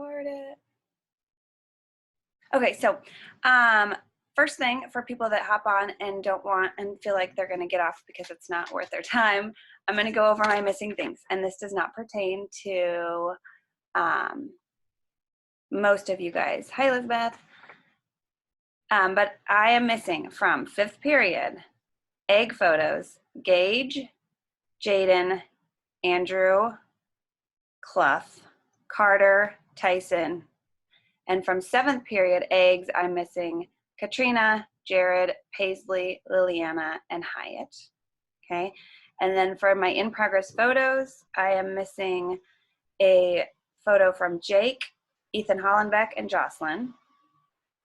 record it. Okay, so first thing for people that hop on and don't want and feel like they're going to get off because it's not worth their time, I'm going to go over my missing things. And this does not pertain to most of you guys. Hi, Elizabeth. But I am missing from 5th period, egg photos, Gage, Jaden, Andrew, Clough, Carter, Tyson. And from 7th period, eggs, I'm missing Katrina, Jared, Paisley, Liliana, and Hyatt. Okay. And then for my in-progress photos, I am missing a photo from Jake, Ethan Hollenbeck, and Jocelyn.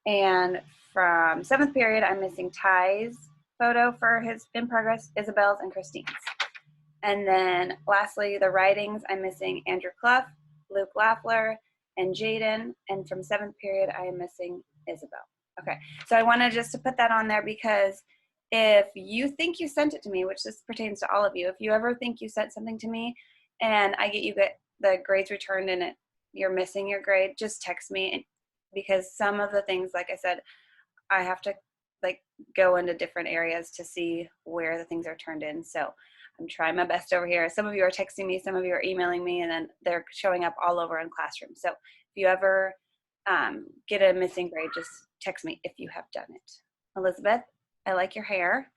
And from 7th period, I'm missing Ty's photo for his in-progress, Isabel's, and Christine's. And then lastly, the writings, I'm missing Andrew Clough, Luke Laffler, and Jaden. And from 7th period, I am missing Isabel. Okay, so I wanted just to put that on there because if you think you sent it to me, which this pertains to all of you, if you ever think you sent something to me and I get the grades returned and you're missing your grade, just text me, because some of the things, like I said, I have to go into different areas to see where the things are turned in. So I'm trying my best over here. Some of you are texting me, some of you are emailing me, and then they're showing up all over in Classroom. So if you ever get a missing grade, just text me if you have done it. Elizabeth, I like your hair.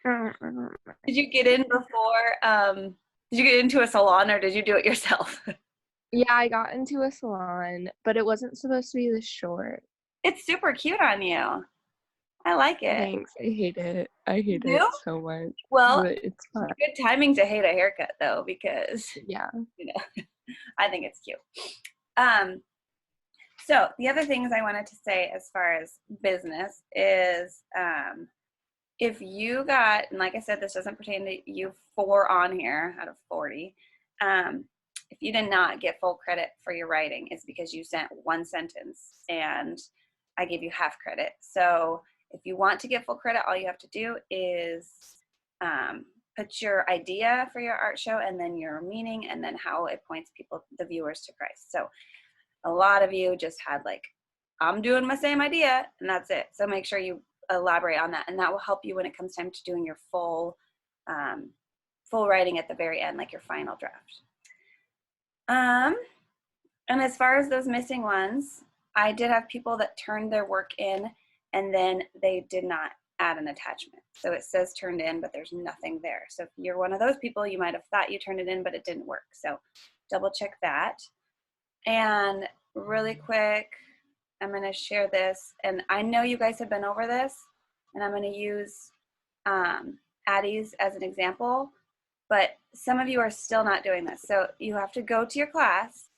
Did you get in before, did you get into a salon or did you do it yourself? Yeah, I got into a salon, but it wasn't supposed to be this short. It's super cute on you. I like it. Thanks. I hate it. I hate You it do? so much. Well, But it's fun. good timing to hate a haircut though, because Yeah. I think it's cute. So the other things I wanted to say as far as business is if you got, and like I said, this doesn't pertain to you 4 on here out of 40, if you did not get full credit for your writing, it's because you sent 1 sentence and I gave you half credit. So if you want to get full credit, all you have to do is put your idea for your art show and then your meaning and then how it points people, the viewers, to Christ. So a lot of you just had I'm doing my same idea and that's it. So make sure you elaborate on that, and that will help you when it comes time to doing your full writing at the very end, like your final draft. And as far as those missing ones, I did have people that turned their work in and then they did not add an attachment. So it says turned in, but there's nothing there. So if you're one of those people, you might have thought you turned it in, but it didn't work. So double check that. And really quick, I'm going to share this. And I know you guys have been over this, and I'm going to use Addie's as an example, but some of you are still not doing this. So you have to go to your class,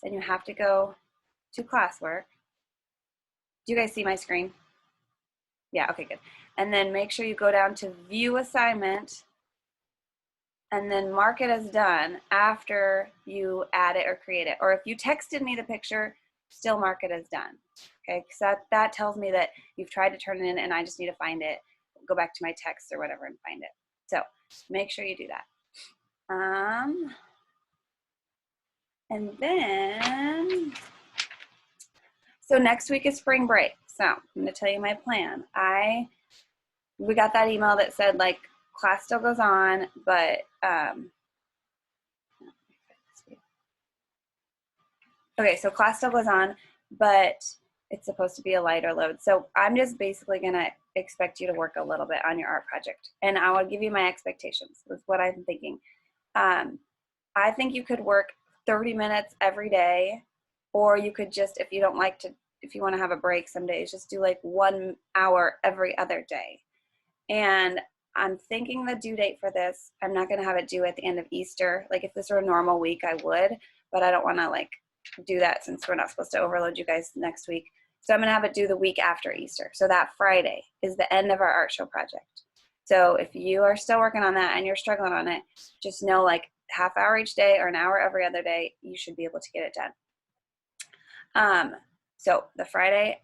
and you have to go to classwork. Do you guys see my screen? Yeah, okay, good. And then make sure you go down to view assignment, and then mark it as done after you add it or create it. Or if you texted me the picture, still mark it as done. Okay, because that tells me that you've tried to turn it in and I just need to find it, go back to my text or whatever and find it. So make sure you do that. And then, so next week is spring break. So I'm going to tell you my plan. We got that email that said class still goes on, but okay, so class still goes on, but it's supposed to be a lighter load. So I'm just basically going to expect you to work a little bit on your art project. And I will give you my expectations. That's what I'm thinking. I think you could work 30 minutes every day, or you could just, if you want to have a break some days, just do 1 hour every other day. And I'm thinking the due date for this, I'm not going to have it due at the end of Easter. If this were a normal week, I would, but I don't want to do that since we're not supposed to overload you guys next week. So I'm going to have it due the week after Easter. So that Friday is the end of our art show project. So if you are still working on that and you're struggling on it, just know half hour each day or an hour every other day, you should be able to get it done. So the Friday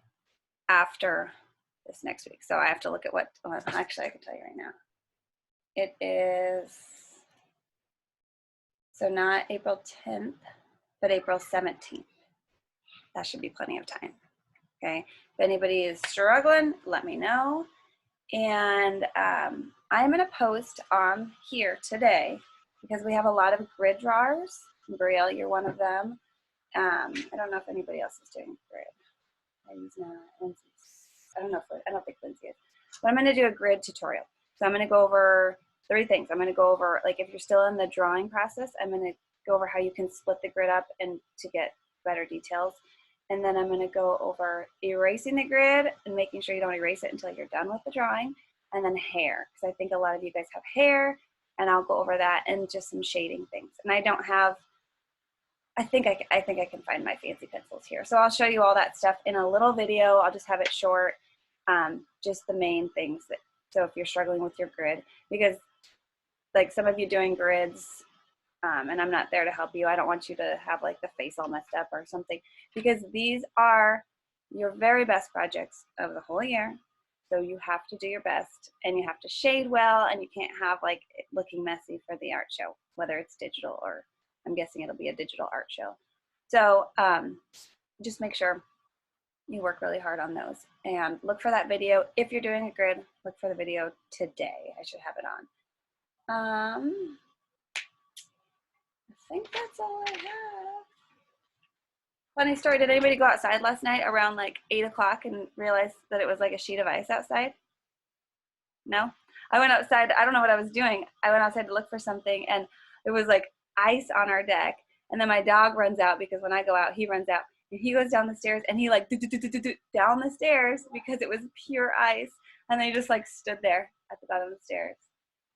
after this next week. So I have to look at actually I can tell you right now. It is, so not April 10th, but April 17th. that should be plenty of time. Okay, if anybody is struggling, let me know. And I'm going to post on here today because we have a lot of grid drawers. Brielle, you're one of them. I don't know if anybody else is doing grid. I don't think Lindsay is. But I'm going to do a grid tutorial. So I'm going to go over 3 things. I'm going to go over, like, if you're still in the drawing process, I'm going to go over how you can split the grid up and to get better details. And then I'm going to go over erasing the grid and making sure you don't erase it until you're done with the drawing. And then hair, because I think a lot of you guys have hair, and I'll go over that and just some shading things. And I don't have, I think I can find my fancy pencils here. So I'll show you all that stuff in a little video. I'll just have it short, just the main things. So if you're struggling with your grid, because like some of you doing grids, and I'm not there to help you. I don't want you to have like the face all messed up or something, because these are your very best projects of the whole year. So you have to do your best, and you have to shade well, and you can't have like it looking messy for the art show, whether it's digital or I'm guessing it'll be a digital art show. So just make sure you work really hard on those and look for that video. If you're doing a grid, look for the video today. I should have it on. I think that's all I have. Funny story, did anybody go outside last night around like 8 o'clock and realize that it was like a sheet of ice outside? No? I went outside, I don't know what I was doing. I went outside to look for something, and it was like ice on our deck. And then my dog runs out, because when I go out, he runs out. And he goes down the stairs, and he like down the stairs because it was pure ice. And they just like stood there at the bottom of the stairs,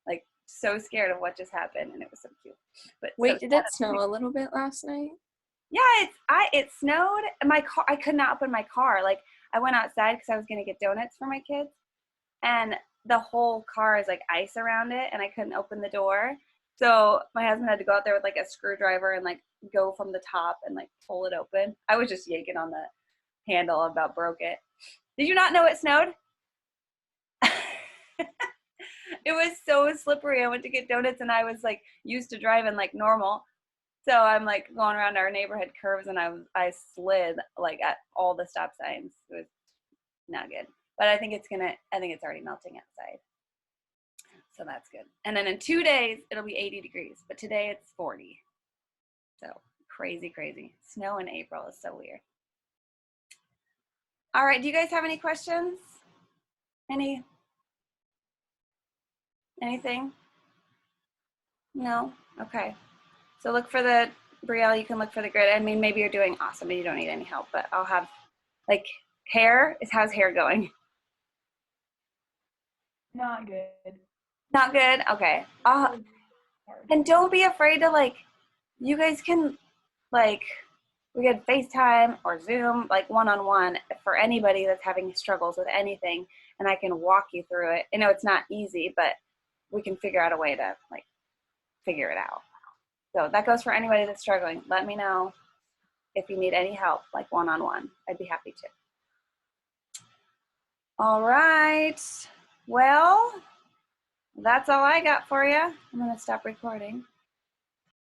like so scared of what just happened, and it was so cute. But Wait, so did it snow a little bit last night? Yeah, it snowed. My car, I could not open my car. Like I went outside because I was gonna get donuts for my kids, and the whole car is like ice around it, and I couldn't open the door. So my husband had to go out there with like a screwdriver and like go from the top and like pull it open. I was just yanking on the handle, about broke it. Did you not know it snowed? It was so slippery. I went to get donuts, and I was like used to driving like normal. So I'm like going around our neighborhood curves, and I slid like at all the stop signs. It was not good. But I think it's already melting outside. So that's good. And then in 2 days, it'll be 80 degrees. But today it's 40. So crazy, crazy. Snow in April is so weird. All right, do you guys have any questions? Anything? No? Okay. So look for the, Brielle, you can look for the grid. I mean, maybe you're doing awesome and you don't need any help, but I'll have, like, how's hair going? Not good. Not good? Okay. And don't be afraid to, like, you guys can, like, we could FaceTime or Zoom, like, one-on-one for anybody that's having struggles with anything, and I can walk you through it. I know it's not easy, but we can figure out a way to, like, figure it out. So that goes for anybody that's struggling. Let me know if you need any help, like one-on-one. I'd be happy to. All right. Well, that's all I got for you. I'm going to stop recording.